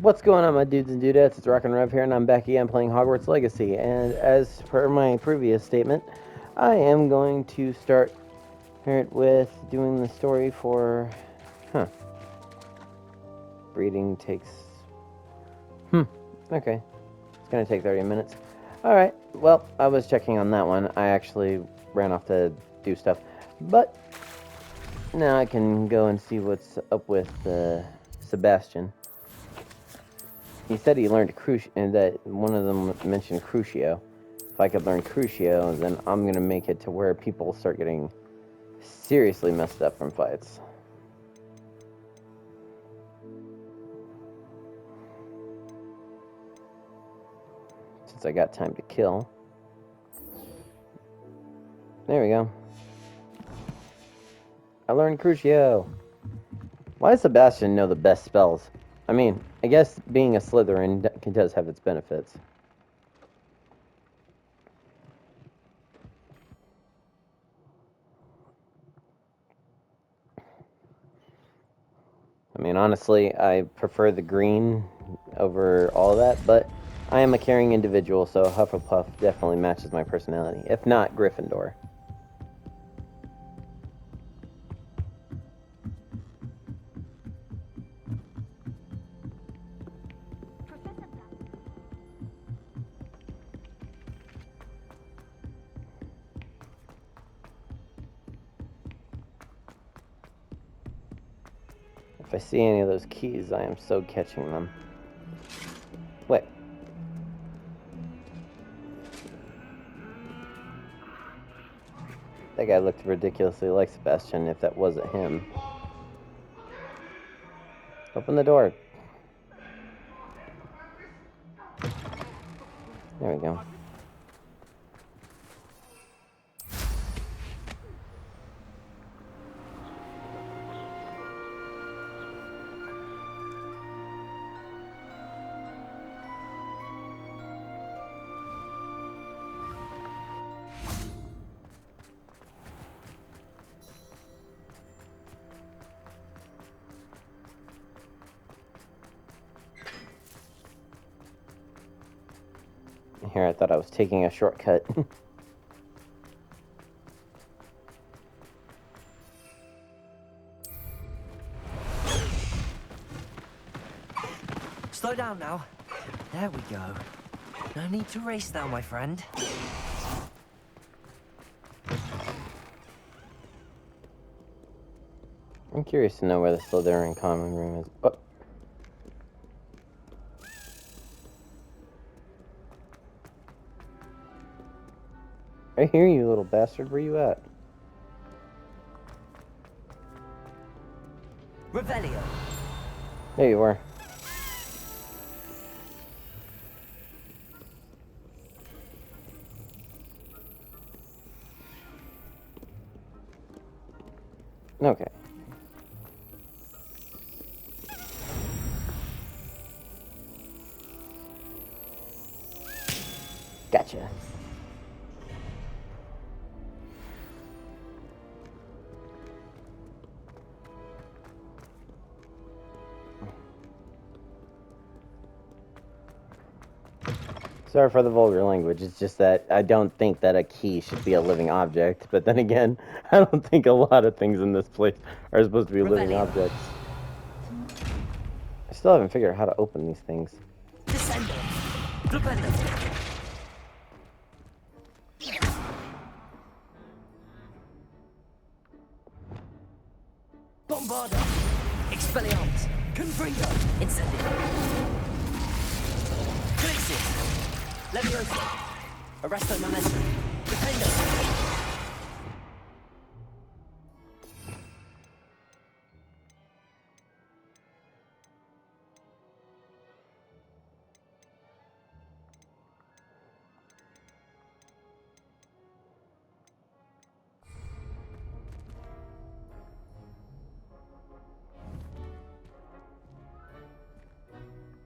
What's going on, my dudes and dudettes? It's Rockin' Rev here, and I'm back again playing Hogwarts Legacy. And as per my previous statement, I am going to start here with doing the story for. Huh. Breeding takes. Okay. It's gonna take 30 minutes. Alright, well, I was checking on that one. I actually ran off to do stuff. But now I can go and see what's up with Sebastian. He said he learned Crucio, and that one of them mentioned Crucio. If I could learn Crucio, then I'm gonna make it to where people start getting seriously messed up from fights. Since I got time to kill. There we go. I learned Crucio. Why does Sebastian know the best spells? I mean, I guess being a Slytherin does have its benefits. I mean, honestly, I prefer the green over all that, but I am a caring individual, so Hufflepuff definitely matches my personality. If not, Gryffindor. If I see any of those keys, I am so catching them. Wait. That guy looked ridiculously like Sebastian if that wasn't him. Open the door. There we go. Here, I thought I was taking a shortcut. Slow down now. There we go. No need to race now, my friend. I'm curious to know where the Slytherin common room is. Oh. I hear you, little bastard. Where you at? Revelio. There you are. Okay. Gotcha. Sorry for the vulgar language. It's just that I don't think that a key should be a living object. But then again, I don't think a lot of things in this place are supposed to be living objects. I still haven't figured out how to open these things. Descendo. Flipendo. Bombarda. Expelliarmus. Confringo. Incendio. Crucio. Levioso. Arresto momentum. Defendo.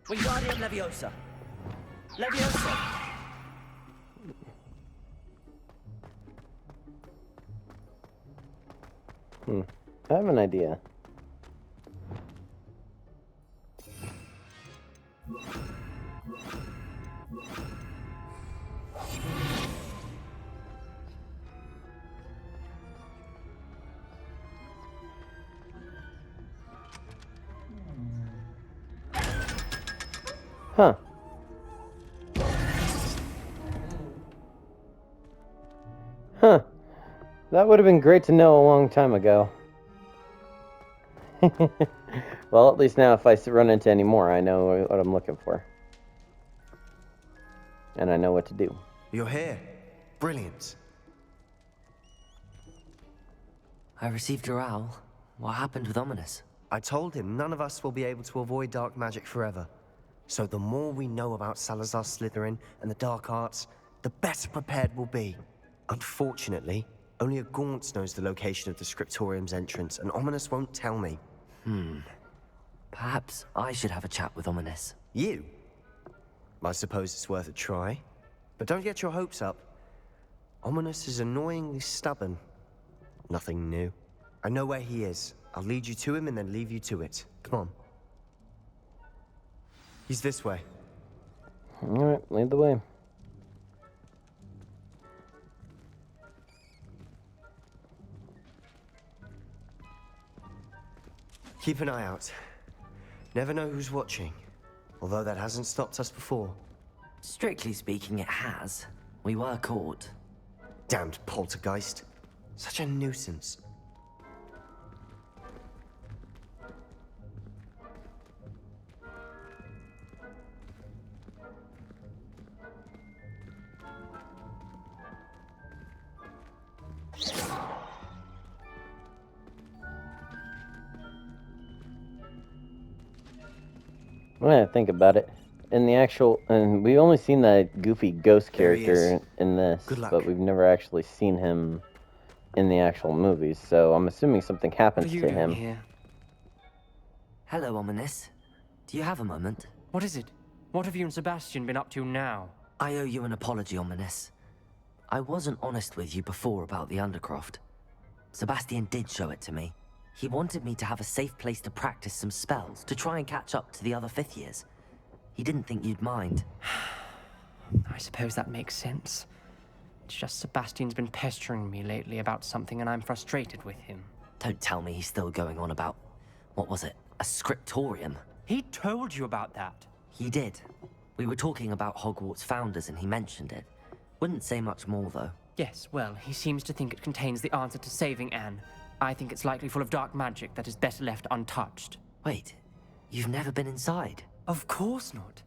Wingardium Leviosa. Leviosa. I have an idea. Huh. Huh. That would have been great to know a long time ago. Well, at least now if I run into any more, I know what I'm looking for. And I know what to do. You're here. Brilliant. I received your owl. What happened with Ominous? I told him none of us will be able to avoid dark magic forever. So the more we know about Salazar Slytherin and the dark arts, the better prepared we'll be. Unfortunately, only a Gaunt knows the location of the Scriptorium's entrance, and Ominous won't tell me. Perhaps I should have a chat with Ominous. You? I suppose it's worth a try. But don't get your hopes up. Ominous is annoyingly stubborn. Nothing new. I know where he is. I'll lead you to him and then leave you to it. Come on. He's this way. Alright, lead the way. Keep an eye out. Never know who's watching. Although that hasn't stopped us before. Strictly speaking, it has. We were caught. Damned poltergeist. Such a nuisance. When I think about it, in the actual, and we've only seen that goofy ghost There he character is. in this, Good luck. but we've never actually seen him in the actual movies. So I'm assuming something What are happens you to doing him. here? Hello, Ominous. Do you have a moment? What is it? What have you and Sebastian been up to now? I owe you an apology, Ominous. I wasn't honest with you before about the Undercroft. Sebastian did show it to me. He wanted me to have a safe place to practice some spells, to try and catch up to the other fifth years. He didn't think you'd mind. I suppose that makes sense. It's just Sebastian's been pestering me lately about something and I'm frustrated with him. Don't tell me he's still going on about, what was it, a scriptorium? He told you about that. He did. We were talking about Hogwarts founders and he mentioned it. Wouldn't say much more, though. Yes, well, he seems to think it contains the answer to saving Anne. I think it's likely full of dark magic that is better left untouched. Wait, you've never been inside? Of course not.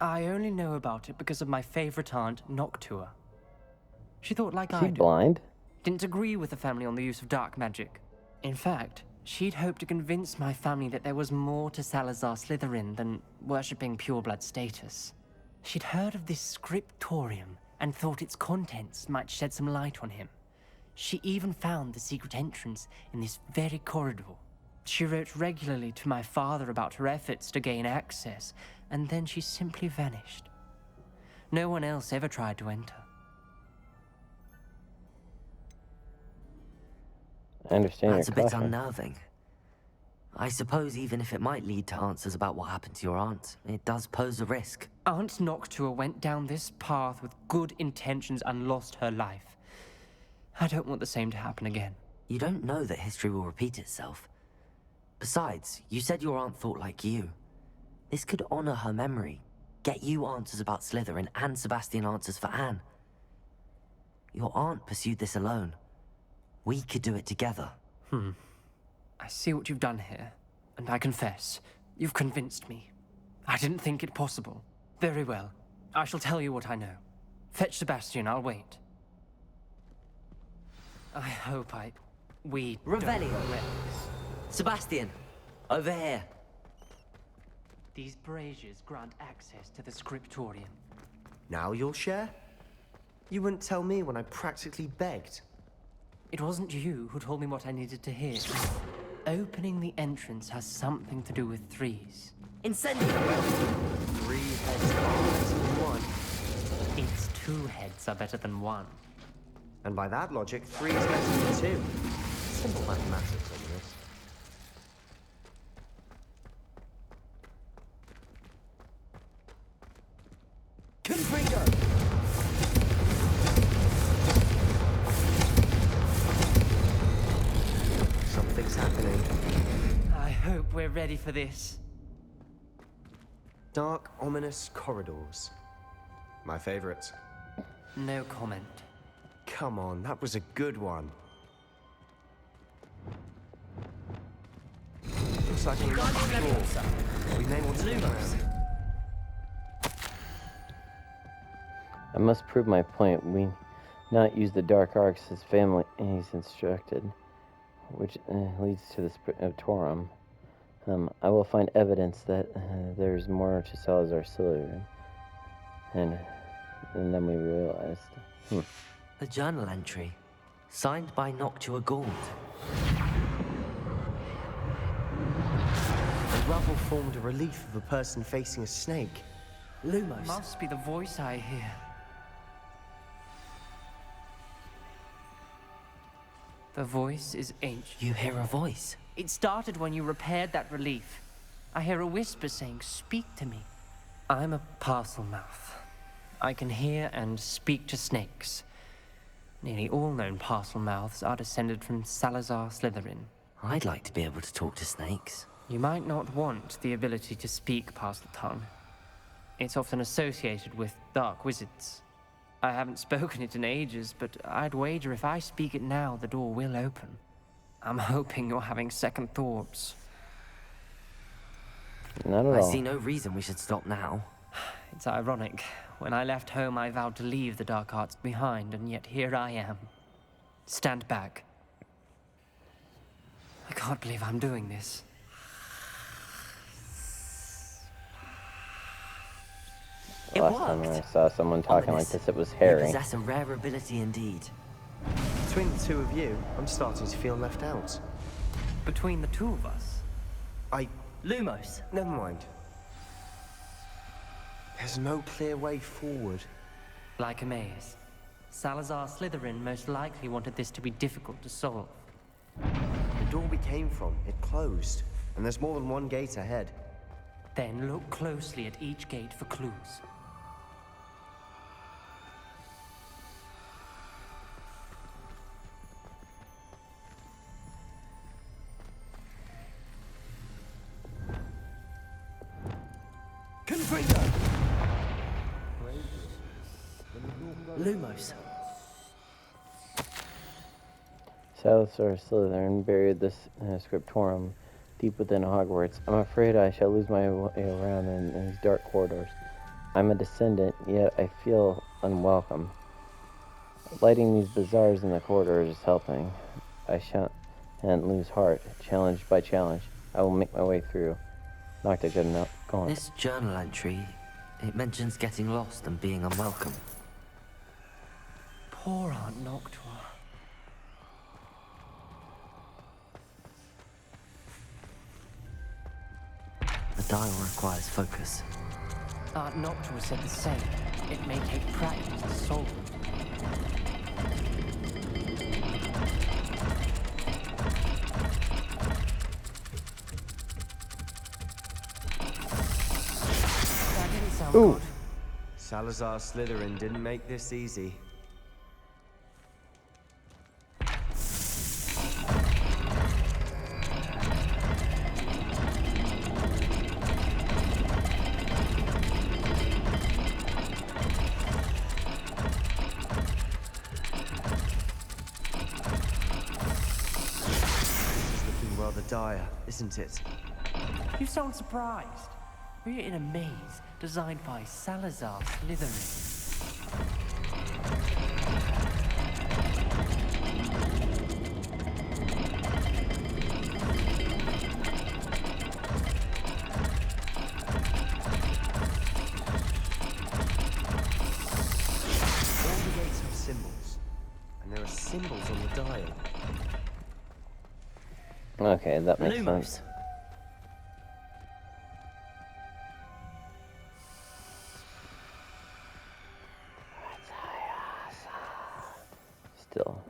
I only know about it because of my favorite aunt, Noctua. She thought like Is he I do. blind? Didn't agree with the family on the use of dark magic. In fact, she'd hoped to convince my family that there was more to Salazar Slytherin than worshipping pureblood status. She'd heard of this scriptorium and thought its contents might shed some light on him. She even found the secret entrance in this very corridor. She wrote regularly to my father about her efforts to gain access, and then she simply vanished. No one else ever tried to enter. I understand That's a your bit caution. unnerving. I suppose even if it might lead to answers about what happened to your aunt, it does pose a risk. Aunt Noctua went down this path with good intentions and lost her life. I don't want the same to happen again. You don't know that history will repeat itself. Besides, you said your aunt thought like you. This could honor her memory, get you answers about Slytherin and Sebastian answers for Anne. Your aunt pursued this alone. We could do it together. I see what you've done here, and I confess, you've convinced me. I didn't think it possible. Very well. I shall tell you what I know. Fetch Sebastian, I'll wait. I hope we Revelio. don't let Sebastian, over here. these braziers grant access to the scriptorium. Now you'll share? You wouldn't tell me when I practically begged. It wasn't you who told me what I needed to hear. Opening the entrance has something to do with threes. Incendio! 3 heads are better than 1. Its 2 heads are better than 1. And by that logic, 3 is better than 2. Simple mathematics, isn't it? Something's happening. I hope we're ready for this. Dark, ominous corridors. My favorite. No comment. Come on, that was a good one. Looks like we're on the floor. We may want to look around. I must prove my point. We not use the dark arts as family he's instructed, which leads to the Scriptorum. I will find evidence that there's more to Salazar Slytherin, and then we realized. A journal entry, signed by Noctua Gaunt. The rubble formed a relief of a person facing a snake. Lumos. Must be the voice I hear. The voice is ancient. You hear a voice. It started when you repaired that relief. I hear a whisper saying, "Speak to me." I'm a parcel mouth. I can hear and speak to snakes. Nearly all known parcel mouths are descended from Salazar Slytherin. I'd like to be able to talk to snakes. You might not want the ability to speak parcel tongue. It's often associated with dark wizards. I haven't spoken it in ages, but I'd wager if I speak it now, the door will open. I'm hoping you're having second thoughts. Not at I all. see no reason we should stop now. It's ironic. When I left home, I vowed to leave the dark arts behind, and yet here I am. Stand back. I can't believe I'm doing this. It Last time I worked. saw someone talking like Ominous. this, it was You Harry. possess a rare ability indeed. Between the two of you, I'm starting to feel left out. Between the two of us, Lumos. Never mind. There's no clear way forward. like a maze. Salazar Slytherin most likely wanted this to be difficult to solve. The door we came from, it closed. And there's more than one gate ahead. Then look closely at each gate for clues. Lumos. Salazar Slytherin buried this Scriptorum deep within Hogwarts. I'm afraid I shall lose my way around in these dark corridors. I'm a descendant, yet I feel unwelcome. Lighting these bazaars in the corridors is helping. I shan't lose heart. Challenge by challenge, I will make my way through. Not a good enough. Go on. This journal entry, it mentions getting lost and being unwelcome. Poor Aunt Noctua. The dial requires focus. Aunt Noctua said the same. It may take practice to solve it. That didn't sound Ooh. good. Salazar Slytherin didn't make this easy. Rather dire, isn't it? You sound surprised. We're in a maze designed by Salazar Slytherin. All the gates have symbols, and there are symbols on the dial. Okay, that makes Lumos. sense. Still.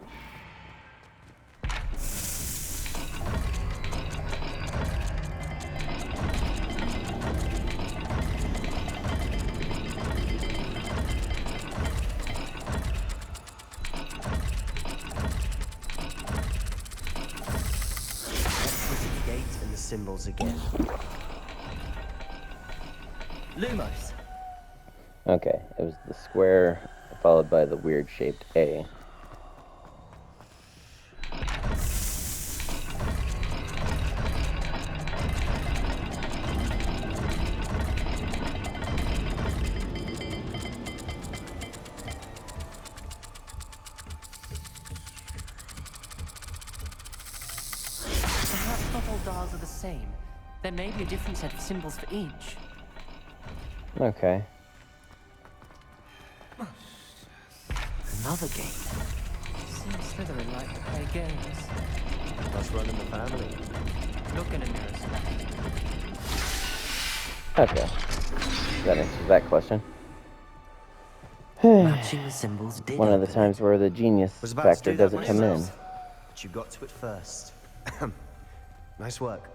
symbols again. Lumos. Okay, it was the square followed by the weird shaped A. Perhaps not all dials are the same. There may be a different set of symbols for each. Okay. Another gate. Seems Slytherin like to play games. Must run in the family. Look in a mirror, Sebastian. Okay. That answers that question. Matching the symbols did One of the open times it. where the genius Was about factor to do that doesn't come in. myself, but you got to it first. Nice work.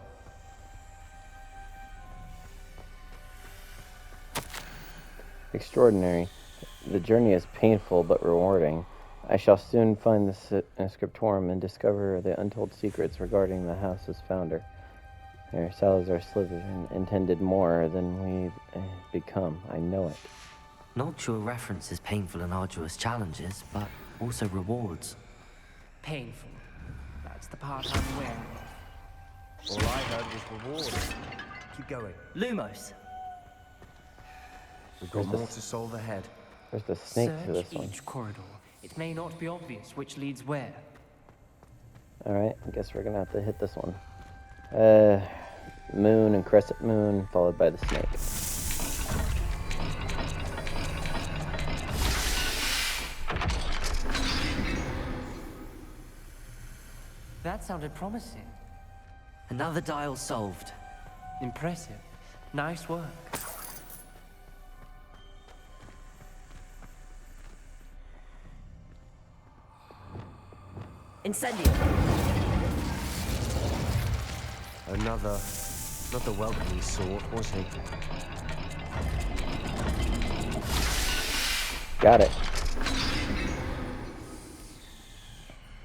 Extraordinary. The journey is painful but rewarding. I shall soon find the scriptorum and discover the untold secrets regarding the house's founder. Here, Salazar Slytherin intended more than we've become. I know it. Noctua references painful and arduous challenges, but also rewards. Painful. That's the part I'm aware of. All I heard was reward. Keep going. Lumos. We've got Where's more the- to solve ahead. There's the snake to Search this one. each corridor. It may not be obvious which leads where. Alright, I guess we're gonna have to hit this one. Moon and crescent moon, followed by the snake. That sounded promising. Another dial solved. Impressive. Nice work. Incendio. Another welcoming sort, was he? Got it.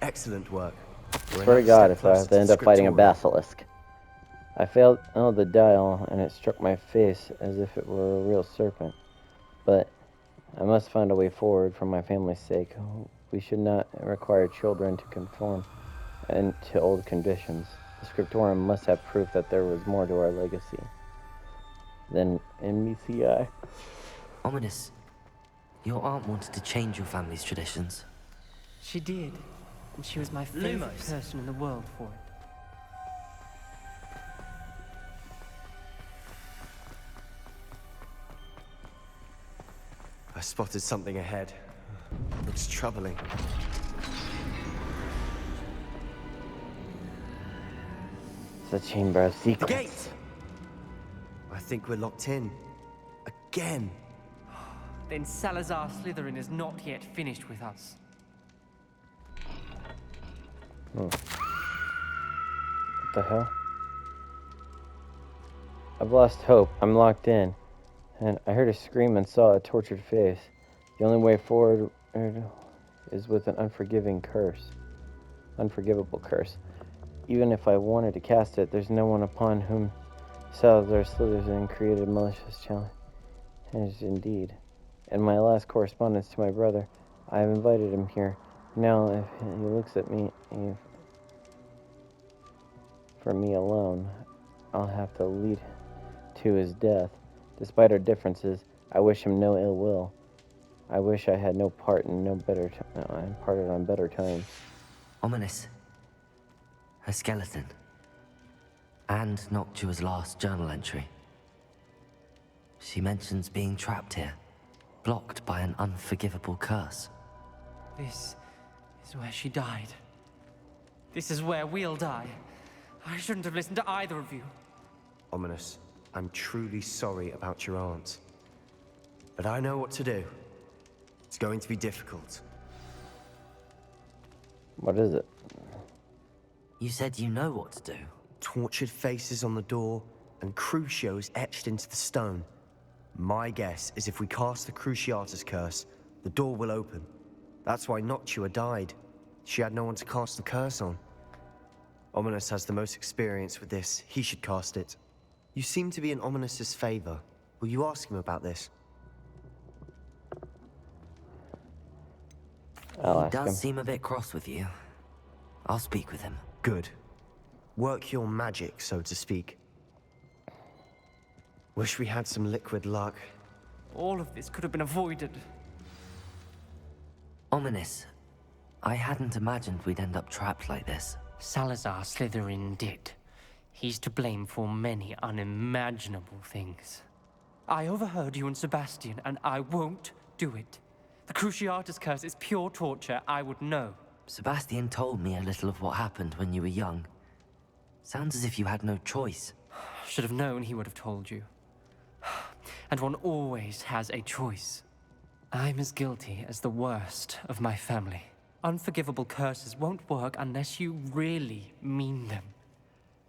Excellent work. We're Swear to another God, step if I closer have to to the end up fighting a scriptorium. basilisk. I failed the dial, and it struck my face as if it were a real serpent. But I must find a way forward for my family's sake. We should not require children to conform and to old conditions. The scriptorium must have proof that there was more to our legacy than MBCI. Ominous. Your aunt wanted to change your family's traditions. She did. And she was my favorite Lumos. person in the world for it. I spotted something ahead. Looks troubling. It's a chamber of The secrets. gate! I think we're locked in. Again. Then Salazar Slytherin is not yet finished with us. What the hell? I've lost hope. I'm locked in. And I heard a scream and saw a tortured face. The only way forward is with an unforgiving curse. Unforgivable curse. Even if I wanted to cast it, there's no one upon whom Salazar Slytherin created a malicious challenge. Indeed. In my last correspondence to my brother, I have invited him here. Now, if he looks at me for me alone, I'll have to lead to his death. Despite our differences, I wish him no ill will. I wish I had no part in parted on better terms. Ominous. Her skeleton. And Noctua's last journal entry. She mentions being trapped here, blocked by an unforgivable curse. This is where she died. This is where we'll die. I shouldn't have listened to either of you. Ominous, I'm truly sorry about your aunt. But I know what to do. It's going to be difficult. What is it? You said you know what to do. Tortured faces on the door, and Crucio is etched into the stone. My guess is if we cast the Cruciatus curse, the door will open. That's why Noctua died. She had no one to cast the curse on. Ominous has the most experience with this. He should cast it. You seem to be in Ominous's favor. Will you ask him about this? I'll He ask does him. seem a bit cross with you. I'll speak with him. Good. Work your magic, so to speak. Wish we had some liquid luck. All of this could have been avoided. Ominous. I hadn't imagined we'd end up trapped like this. Salazar Slytherin did. He's to blame for many unimaginable things. I overheard you and Sebastian, and I won't do it. The Cruciatus curse is pure torture. I would know. Sebastian told me a little of what happened when you were young. Sounds as if you had no choice. Should have known he would have told you. And one always has a choice. I'm as guilty as the worst of my family. Unforgivable curses won't work unless you really mean them.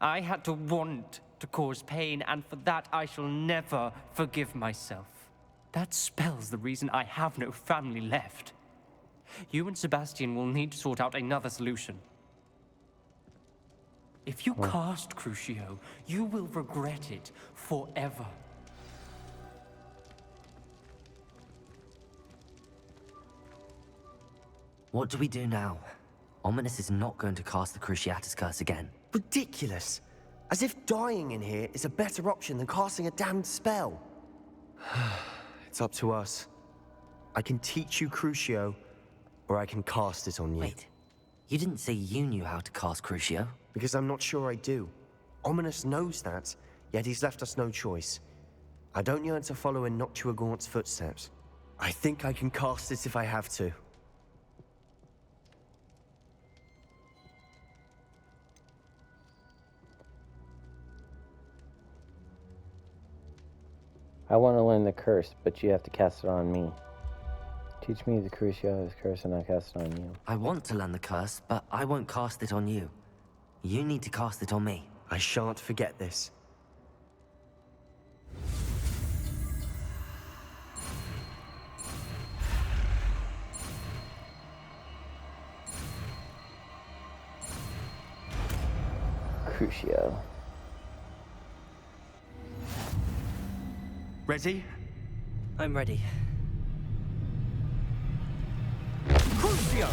I had to want to cause pain, and for that I shall never forgive myself. That spells the reason I have no family left. You and Sebastian will need to sort out another solution. If you cast Crucio, you will regret it forever. What do we do now? Ominous is not going to cast the Cruciatus curse again. Ridiculous! As if dying in here is a better option than casting a damned spell. It's up to us. I can teach you Crucio, or I can cast it on you. Wait, you didn't say you knew how to cast Crucio? Because I'm not sure I do. Ominous knows that, yet he's left us no choice. I don't yearn to follow in Noctuagaunt's footsteps. I think I can cast it if I have to. I want to learn the curse, but you have to cast it on me. Teach me the Crucio's curse and I'll cast it on you. I want to learn the curse, but I won't cast it on you. You need to cast it on me. I shan't forget this. Crucio. Ready? I'm ready. Crucio!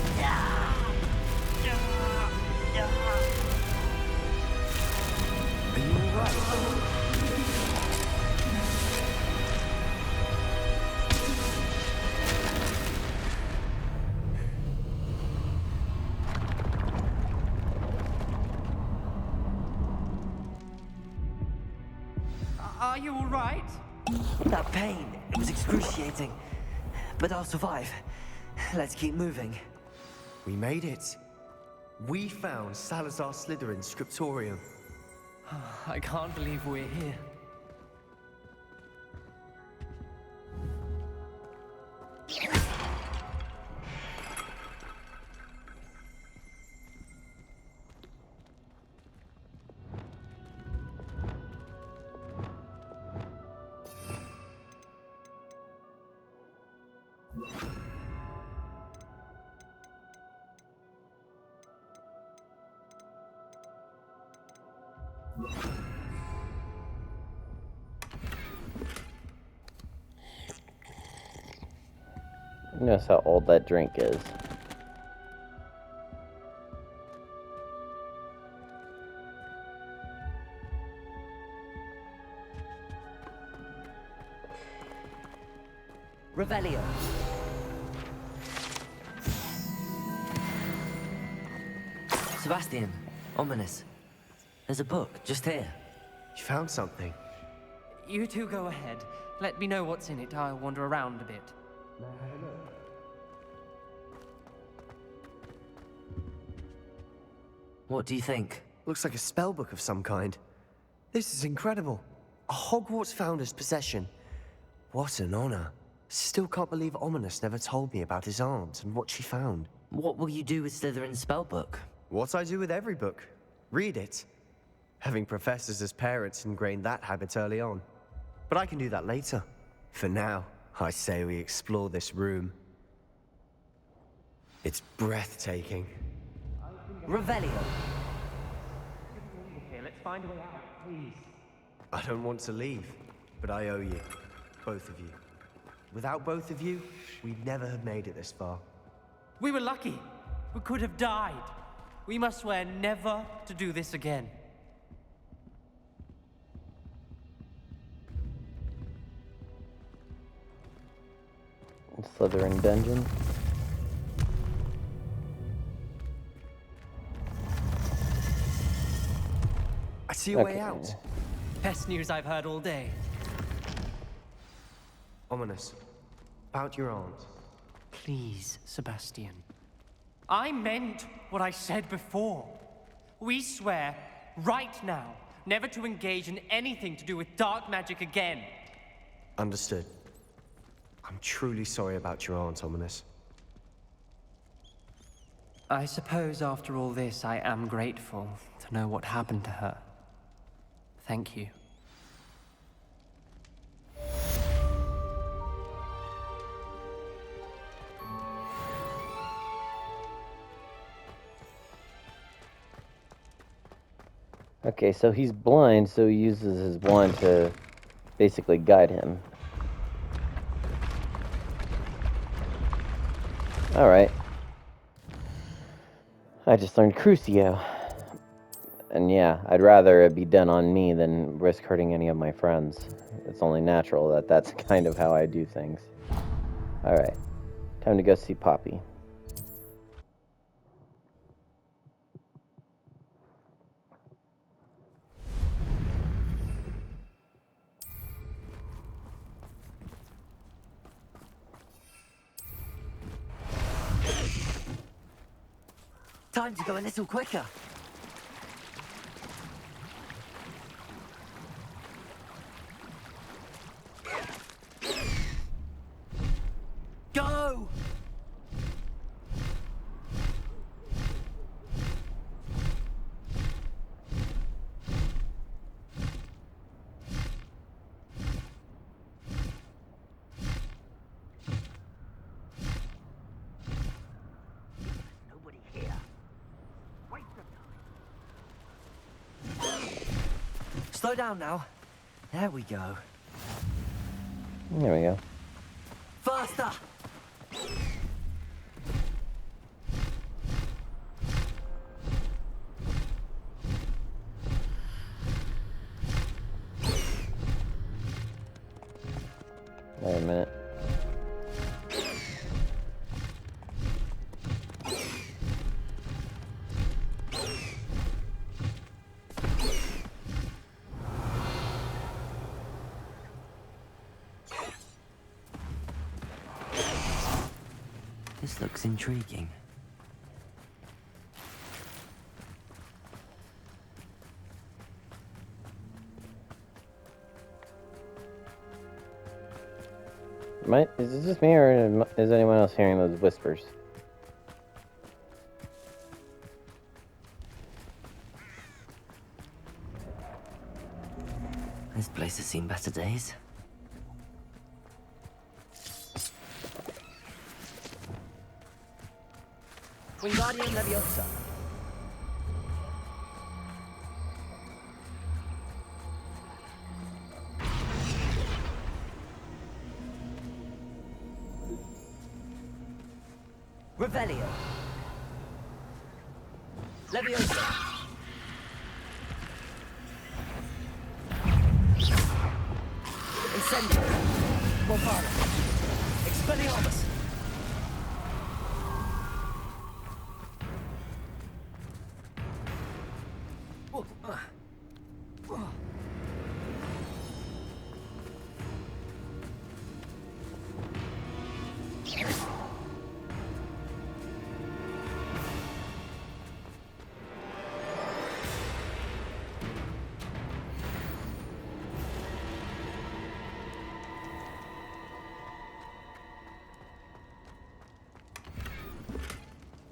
Are you alright? Are you all right? That pain, it was excruciating. But I'll survive. Let's keep moving. We made it. We found Salazar Slytherin's scriptorium. I can't believe we're here. Notice how old that drink is. Revelio. Sebastian, Ominous. There's a book just here. You found something. You two go ahead. Let me know what's in it. I'll wander around a bit. What do you think? Looks like a spellbook of some kind. This is incredible. A Hogwarts founder's possession. What an honor. Still can't believe Ominous never told me about his aunt and what she found. What will you do with Slytherin's spellbook? What I do with every book. Read it. Having professors as parents ingrained that habit early on. But I can do that later. For now, I say we explore this room. It's breathtaking. Revelio. find a way out, please. I don't want to leave, but I owe you. Both of you. Without both of you, we'd never have made it this far. We were lucky. We could have died. We must swear never to do this again. Slytherin dungeon. I see a way out. Best news I've heard all day. Ominous. About your aunt. Please, Sebastian. I meant what I said before. We swear, right now, never to engage in anything to do with dark magic again. Understood. I'm truly sorry about your aunt, Ominous. I suppose after all this, I am grateful to know what happened to her. Thank you. Okay, so he's blind, so he uses his wand to basically guide him. Alright. I just learned Crucio. And yeah, I'd rather it be done on me than risk hurting any of my friends. It's only natural that that's kind of how I do things. Alright. Time to go see Poppy. Time to go a little quicker. Go! Nobody here. Waste of time. Slow down now. There we go. There we go. Faster! Wait a minute. This looks intriguing. Is it just me, or is anyone else hearing those whispers? This place has seen better days. Wingardium Leviosa. Revelio. Leviosa. Incendio. Bombardum. Expelliarmus.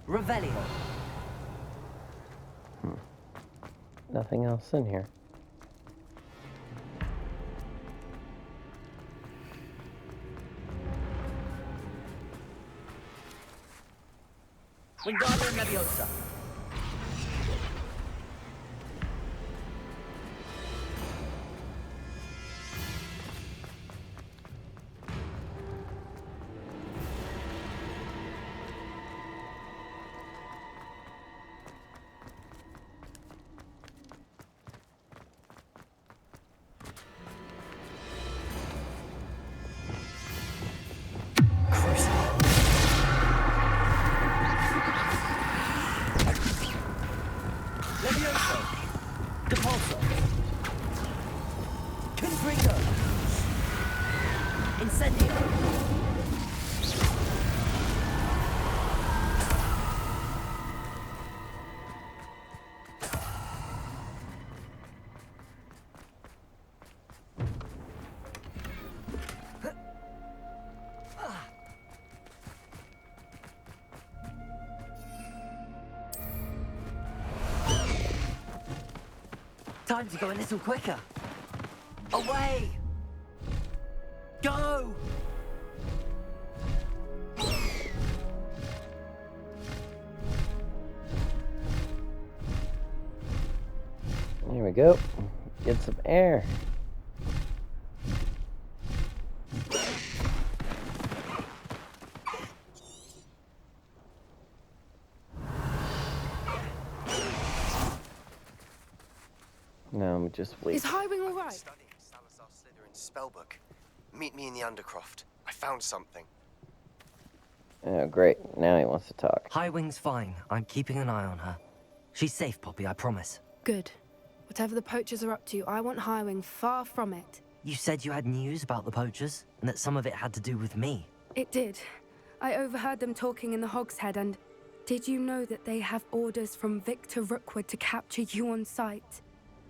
Revelio. Nothing else in here. Wingardium Leviosa. Incendio! Time to go a little quicker. Away! Go! There we go. Get some air. No, just wait. Is Highwing all right? Studying Salazar Slytherin's spellbook. Meet me in the Undercroft. I found something. Oh, great. Now he wants to talk. Highwing's fine. I'm keeping an eye on her. She's safe, Poppy, I promise. Good. Whatever the poachers are up to, I want Highwing far from it. You said you had news about the poachers, and that some of it had to do with me. It did. I overheard them talking in the Hogshead, and did you know that they have orders from Victor Rookwood to capture you on sight?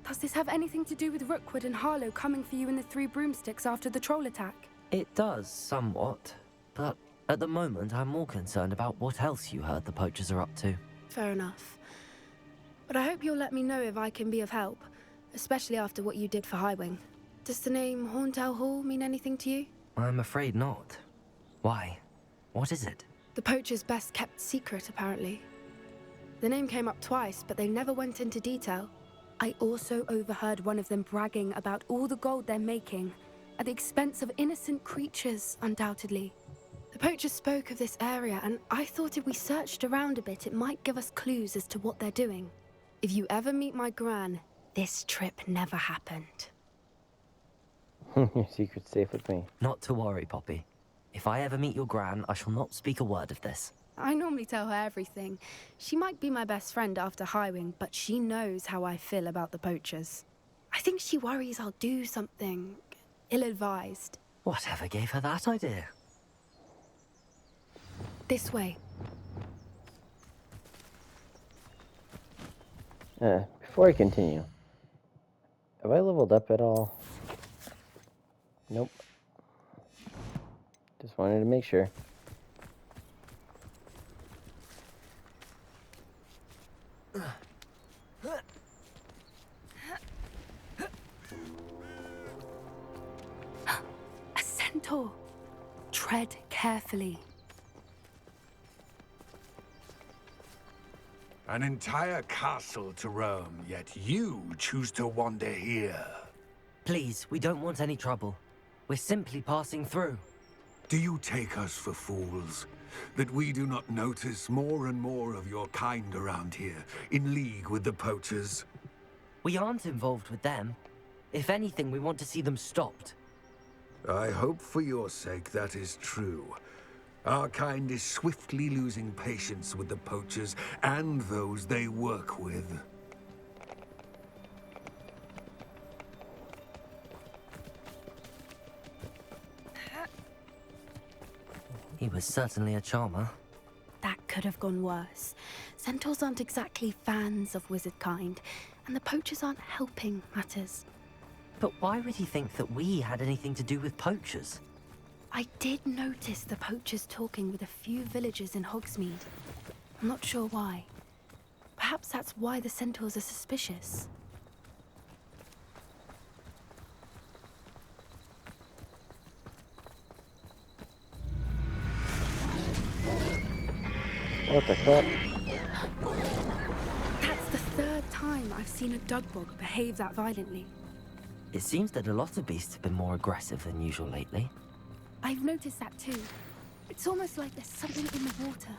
Does this have anything to do with Rookwood and Harlow coming for you in the Three Broomsticks after the troll attack? It does, somewhat. But at the moment, I'm more concerned about what else you heard the poachers are up to. Fair enough. But I hope you'll let me know if I can be of help, especially after what you did for Highwing. Does the name Horntail Hall mean anything to you? I'm afraid not. Why? What is it? The poachers' best kept secret, apparently. The name came up twice, but they never went into detail. I also overheard one of them bragging about all the gold they're making, at the expense of innocent creatures, undoubtedly. The poachers spoke of this area, and I thought if we searched around a bit, it might give us clues as to what they're doing. If you ever meet my gran, this trip never happened. Your secret's safe with me. Not to worry, Poppy. If I ever meet your gran, I shall not speak a word of this. I normally tell her everything. She might be my best friend after Highwing, but she knows how I feel about the poachers. I think she worries I'll do something ill-advised. Whatever gave her that idea? This way. Before I continue, have I leveled up at all? Nope. Just wanted to make sure. A centaur. Tread carefully. An entire castle to roam, yet you choose to wander here. Please, we don't want any trouble. We're simply passing through. Do you take us for fools? That we do not notice more and more of your kind around here, in league with the poachers? We aren't involved with them. If anything, we want to see them stopped. I hope for your sake that is true. Our kind is swiftly losing patience with the poachers and those they work with. He was certainly a charmer. That could have gone worse. Centaurs aren't exactly fans of wizard kind, and the poachers aren't helping matters. But why would he think that we had anything to do with poachers? I did notice the poachers talking with a few villagers in Hogsmeade. I'm not sure why. Perhaps that's why the centaurs are suspicious. What the fuck? That's the third time I've seen a dugbog behave that violently. It seems that a lot of beasts have been more aggressive than usual lately. I've noticed that too. It's almost like there's something in the water.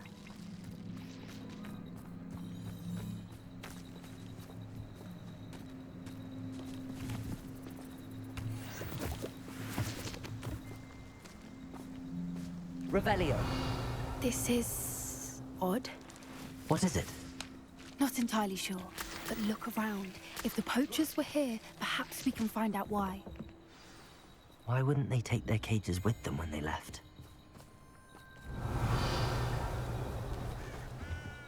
Revelio. This is odd. What is it? Not entirely sure, but look around. If the poachers were here, perhaps we can find out why. Why wouldn't they take their cages with them when they left?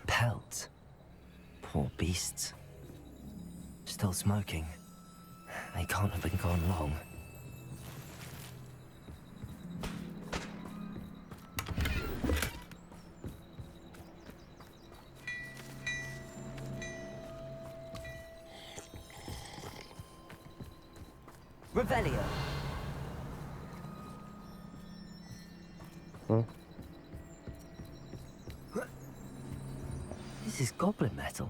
Pelts. Poor beasts. Still smoking. They can't have been gone long. Revelio. This is goblin metal.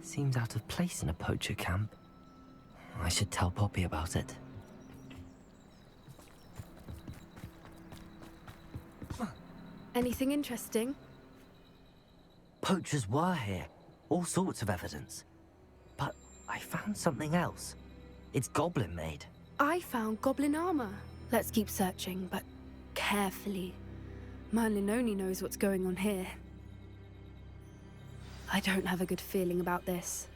Seems out of place in a poacher camp. I should tell Poppy about it. Anything interesting? Poachers were here. All sorts of evidence. But I found something else. It's goblin made. I found goblin armor. Let's keep searching, but carefully. Merlin only knows what's going on here. I don't have a good feeling about this.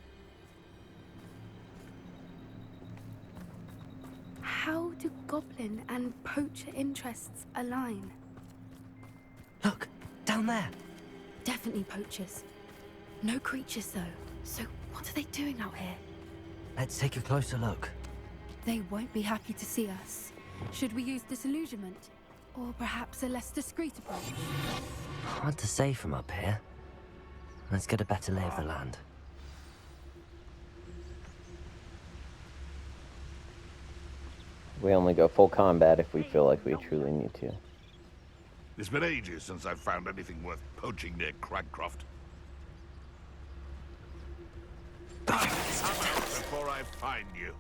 How do goblin and poacher interests align? Look, down there. Definitely poachers. No creatures, though. So what are they doing out here? Let's take a closer look. They won't be happy to see us. Should we use disillusionment? Or perhaps a less discreet approach? Hard to say from up here. Let's get a better lay of the land. We only go full combat if we feel like we truly need to. It's been ages since I've found anything worth poaching near Cragcroft. Before I find you.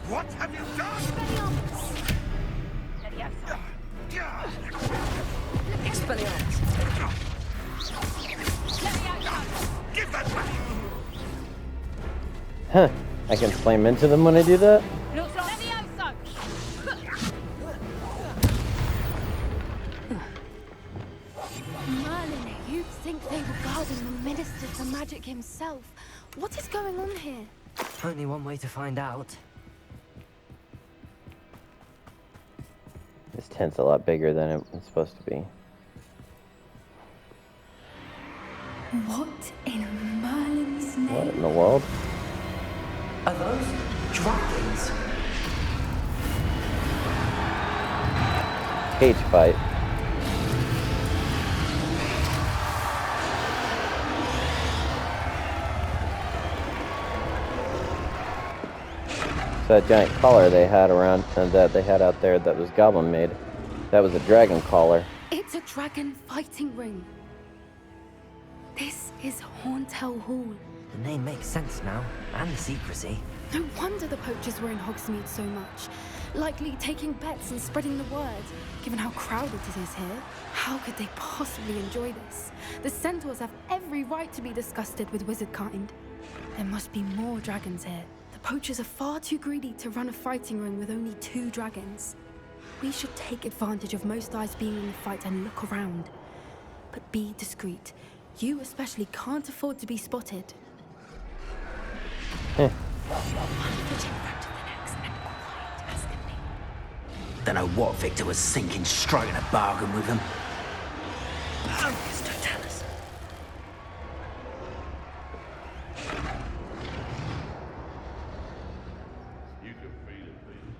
What have you done? Expelliarmus! Give that back! Huh. I can slam into them when I do that? Merlin, you'd think they were guarding the Minister for Magic himself. What is going on here? Only one way to find out. This tent's a lot bigger than it was supposed to be. What in Merlin's name? What in the world? Are those dragons? Cage fight. So that giant collar they had around, that they had out there that was goblin made, that was a dragon collar. It's a dragon fighting ring. This is Hauntel Hall. The name makes sense now, and the secrecy. No wonder the poachers were in Hogsmeade so much. Likely taking bets and spreading the word. Given how crowded it is here, how could they possibly enjoy this? The centaurs have every right to be disgusted with wizard kind. There must be more dragons here. The poachers are far too greedy to run a fighting ring with only 2 dragons. We should take advantage of most eyes being in the fight and look around. But be discreet. You especially can't afford to be spotted. Don't know what Victor was thinking, striking a bargain with them. Focus, Totalis. You can feel it, please.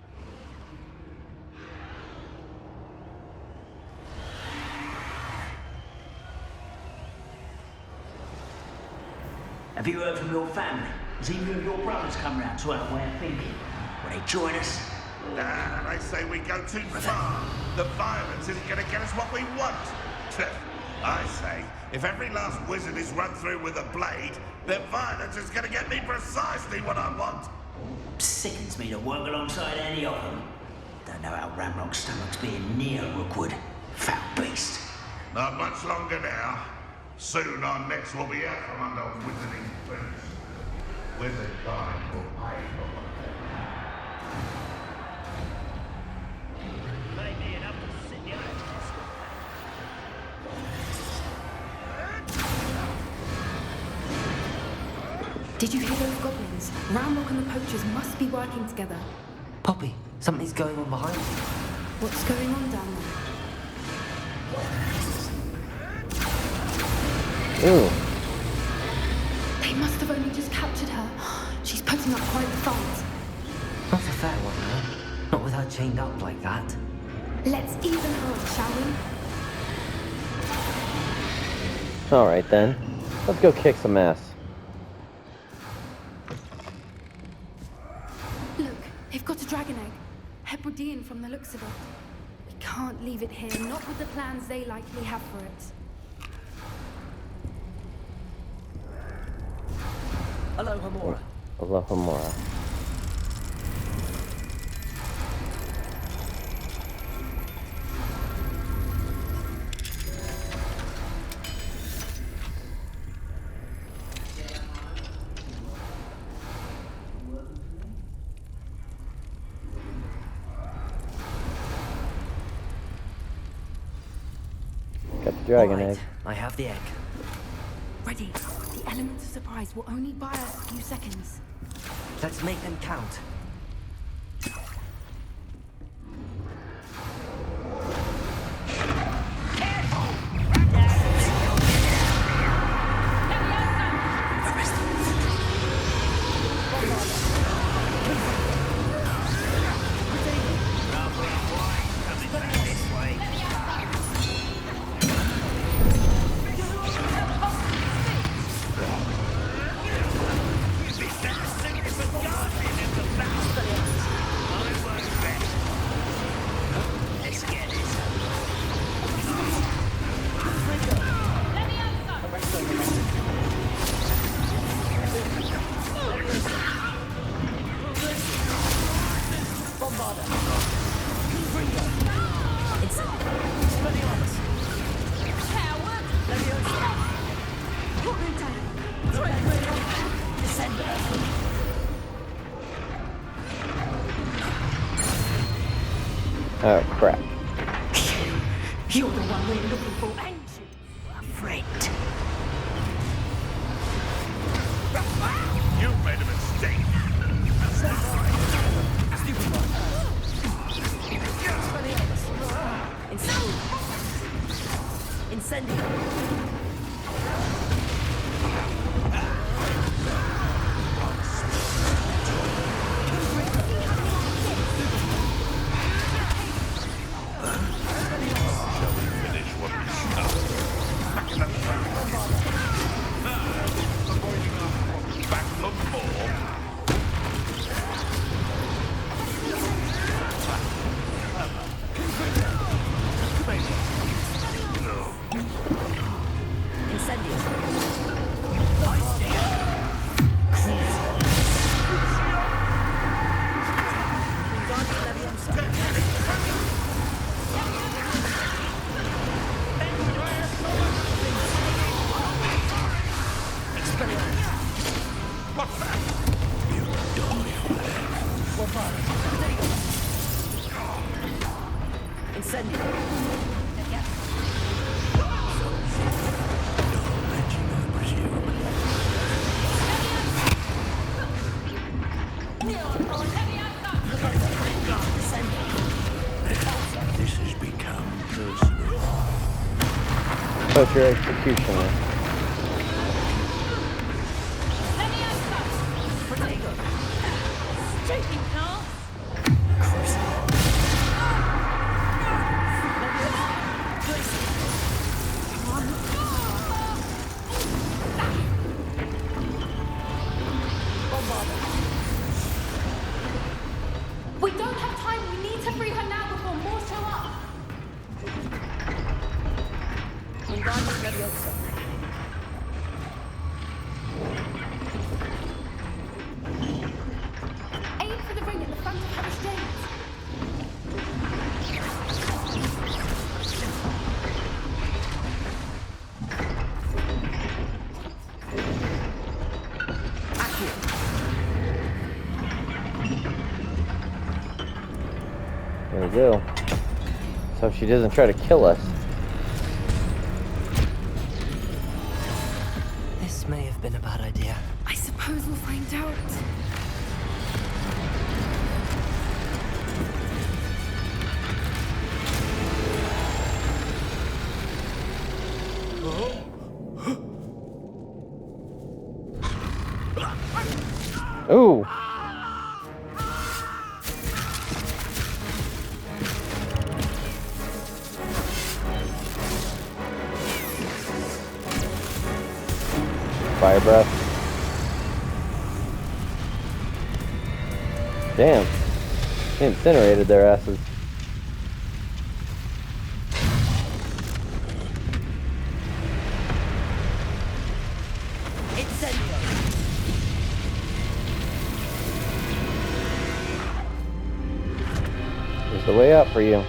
Have you heard from your family? Has either of your brothers come round to our way of thinking? Will they join us? I say we go too far. The violence isn't going to get us what we want. I say, if every last wizard is run through with a blade, then violence is gonna get me precisely what I want. Sickens me to work alongside any of them. Don't know how Ramrock's stomach's being near Rookwood. Foul beast. Not much longer now. Soon our necks will be out from under wizarding boots. Wizard kind will pay for what Maybe enough to sit the Did you hear those goblins? Ramrock and the poachers must be working together. Poppy, something's going on behind you. What's going on down there? Ooh. They must have only just captured her. She's putting up quite a fight. Not a fair one, though. Not with her chained up like that. Let's even her up, shall we? Alright then. Let's go kick some ass. Look, they've got a dragon egg. Hebridean from the looks of it. We can't leave it here, not with the plans they likely have for it. Hello, Hamora. Aloha Mora. Got the dragon All right, egg. I have the egg. Ready. The element of surprise will only buy us a few seconds. Let's make them count. Oh crap. You're the one we're looking for, ain't you? Afraid. You made a mistake. This has become personal. But your executioner. We don't have time. We need to free her now before more show up. go. So she doesn't try to kill us. This may have been a bad idea. I suppose we'll find out. Ooh! Fire breath. Damn. They incinerated their asses. There's the way out for you.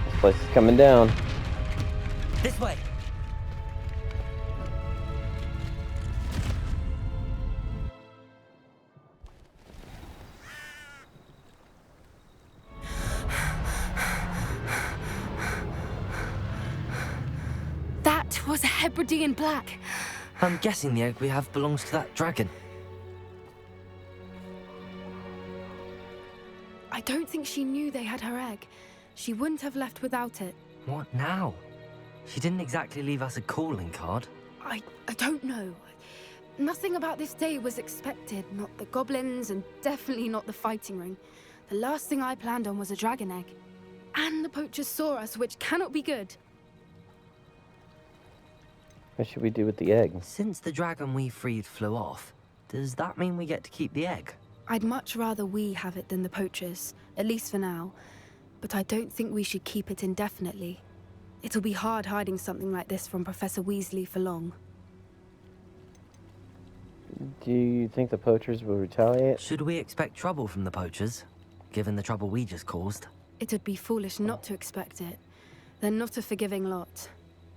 This place is coming down. This way. That was a Hebridean black. I'm guessing the egg we have belongs to that dragon. I don't think she knew they had her egg. She wouldn't have left without it. What now? She didn't exactly leave us a calling card. I don't know. Nothing about this day was expected. Not the goblins, and definitely not the fighting ring. The last thing I planned on was a dragon egg. And the poachers saw us, which cannot be good. What should we do with the egg? Since the dragon we freed flew off, does that mean we get to keep the egg? I'd much rather we have it than the poachers, at least for now. But I don't think we should keep it indefinitely. It'll be hard hiding something like this from Professor Weasley for long. Do you think the poachers will retaliate? Should we expect trouble from the poachers, given the trouble we just caused? It would be foolish not to expect it. They're not a forgiving lot.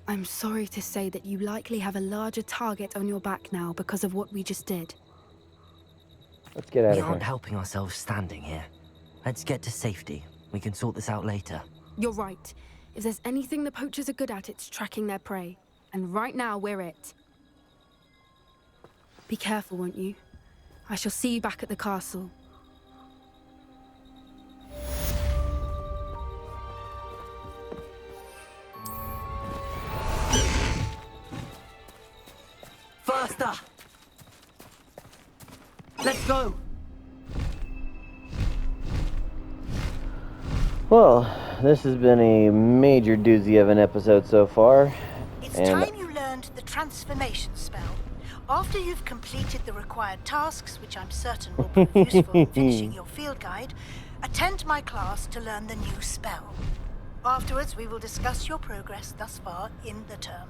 I'm sorry to say that you likely have a larger target on your back now because of what we just did. Let's get out We of aren't here. helping ourselves standing here. Let's get to safety. We can sort this out later. You're right. If there's anything the poachers are good at, it's tracking their prey. And right now, we're it. Be careful, won't you? I shall see you back at the castle. Faster! Let's go! Well, this has been a major doozy of an episode so far. It's And time you learned the transformation spell. After you've completed the required tasks, which I'm certain will prove useful in finishing your field guide, attend my class to learn the new spell. Afterwards, we will discuss your progress thus far in the term.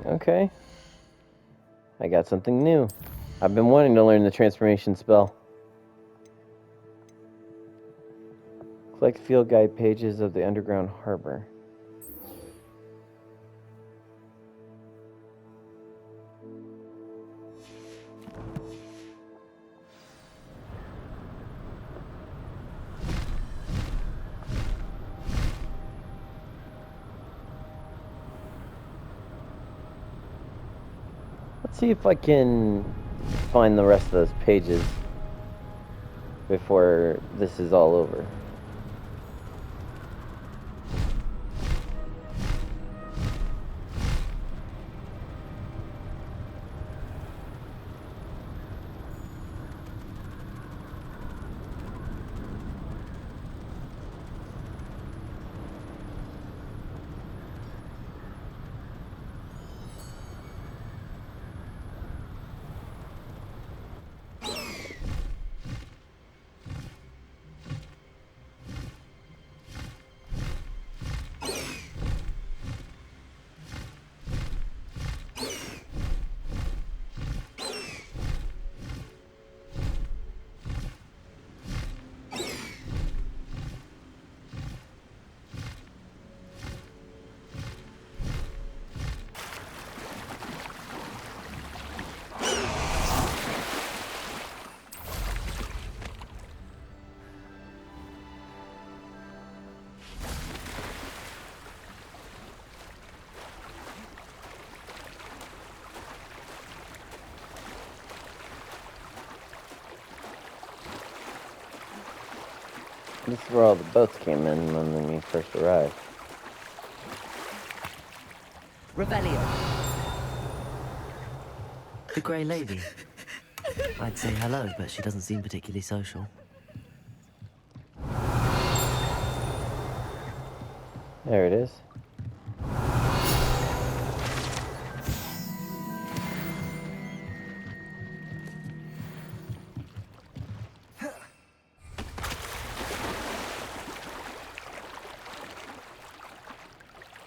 okay. I got something new. I've been wanting to learn the transformation spell. Collect field guide pages of the underground harbor. Let's see if I can find the rest of those pages before this is all over. This is where all the boats came in when we first arrived. Revelio. The Grey Lady. I'd say hello, but she doesn't seem particularly social. There it is.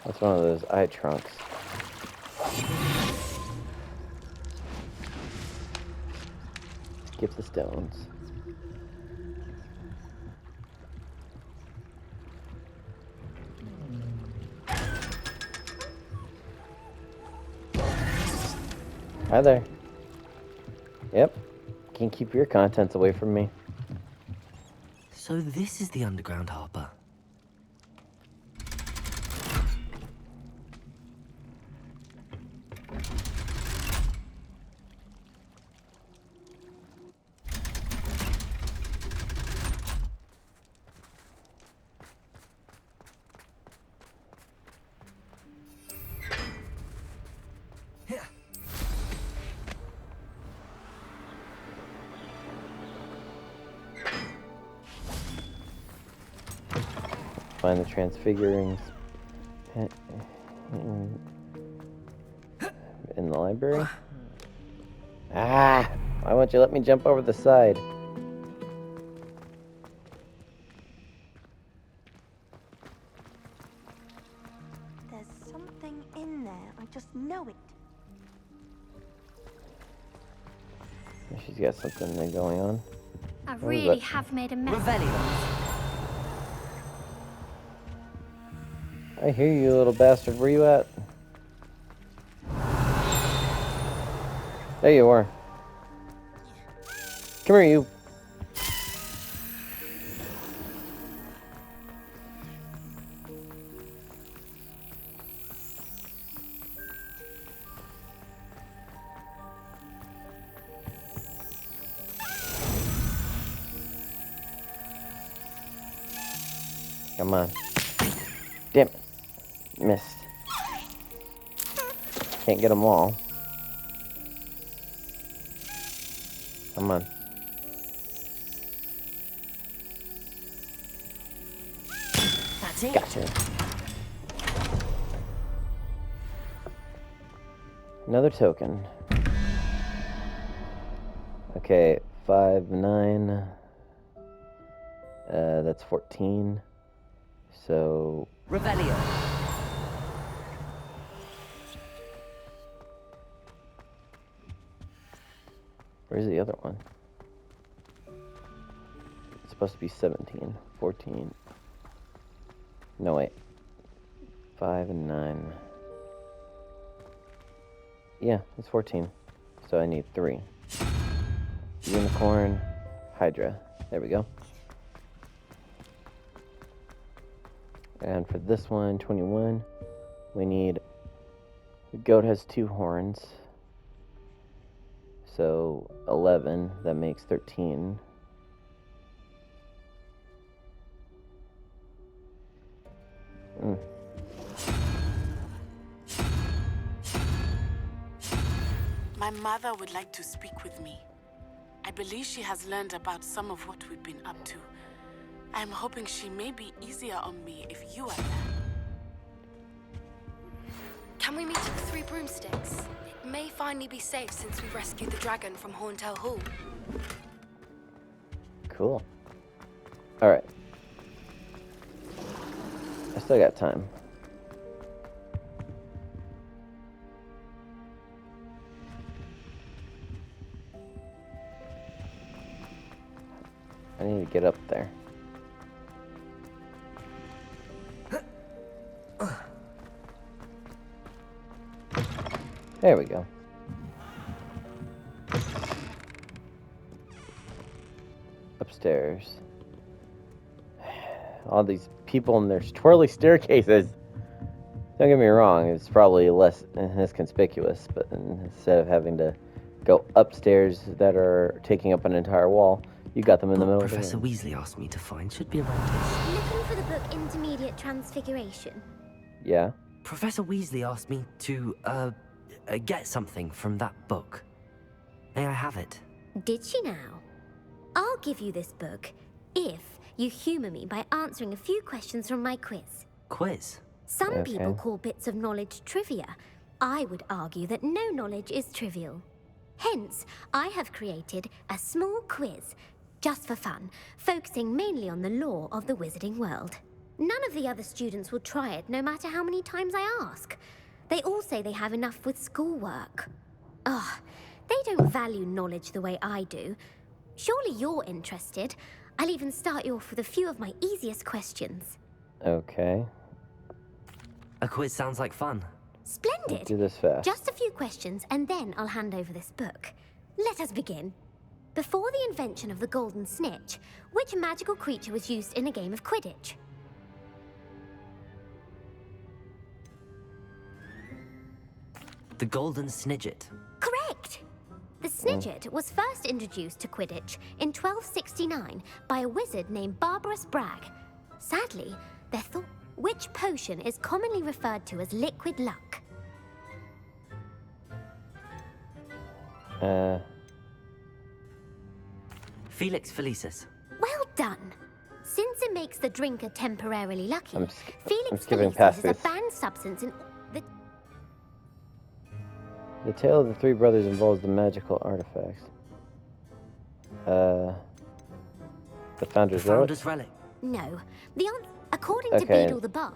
That's one of those eye trunks. Skip the stones. Hi there. Yep. Can't keep your contents away from me. So this is the underground harbor. Find the transfiguring in the library. Ah! Why won't you let me jump over the side? There's something in there. I just know it. She's got something there going on. I is really that? have made a mess. Revelio. I hear you, little bastard. Where you at? There you are. Come here, you. Come on. Damn it. Missed. Can't get them all. Come on. That's it. Gotcha. Another token. Okay, 5, 9. That's 14. So... Revelio. Where's the other one? It's supposed to be 17. 14. No, wait. 5 and 9. Yeah, it's 14. So I need 3. Unicorn, Hydra. There we go. And for this one, 21, we need... The goat has 2 horns. So 11, that makes 13. My mother would like to speak with me. I believe she has learned about some of what we've been up to. I'm hoping she may be easier on me if you are there. Can we meet at the Three Broomsticks? It may finally be safe since we rescued the dragon from Horntail Hall. Cool. Alright. I still got time. I need to get up there. There we go. Upstairs. All these people and there's twirly staircases. Don't get me wrong, it's probably less conspicuous, but instead of having to go upstairs that are taking up an entire wall, You got them in the middle Professor of the room. Weasley asked me to find should be around here. Looking for the book Intermediate Transfiguration. Yeah. Professor Weasley asked me to, get something from that book. May I have it? Did she now? I'll give you this book if you humor me by answering a few questions from my quiz. Quiz? Some people call bits of knowledge trivia. I would argue that no knowledge is trivial. Hence, I have created a small quiz, just for fun, focusing mainly on the lore of the wizarding world. None of the other students will try it, no matter how many times I ask. They all say they have enough with schoolwork. Ugh, they don't value knowledge the way I do. Surely you're interested. I'll even start you off with a few of my easiest questions. Okay. A quiz sounds like fun. Splendid. Let's do this fast. Just a few questions, and then I'll hand over this book. Let us begin. Before the invention of the golden snitch, which magical creature was used in a game of Quidditch? The Golden Snidget. Correct! The Snidget was first introduced to Quidditch in 1269 by a wizard named Barbarous Bragg. Sadly, their thought... Which potion is commonly referred to as liquid luck? Felix Felicis. Well done! Since it makes the drinker temporarily lucky, I'm Felix skipping Felicis past is a this. banned substance in the... The tale of the three brothers involves the magical artifacts. The Founder's Relic? Founder's Relic. No. The answer... According to Okay. Beedle the Bum...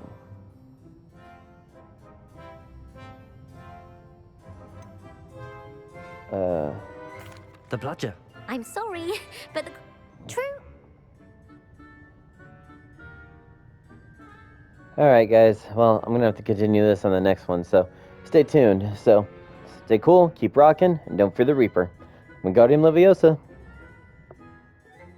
The Bludger. I'm sorry, but the... True... Alright, guys. Well, I'm gonna have to continue this on the next one, so stay tuned. So, stay cool, keep rocking, and don't fear the Reaper. Wingardium Leviosa.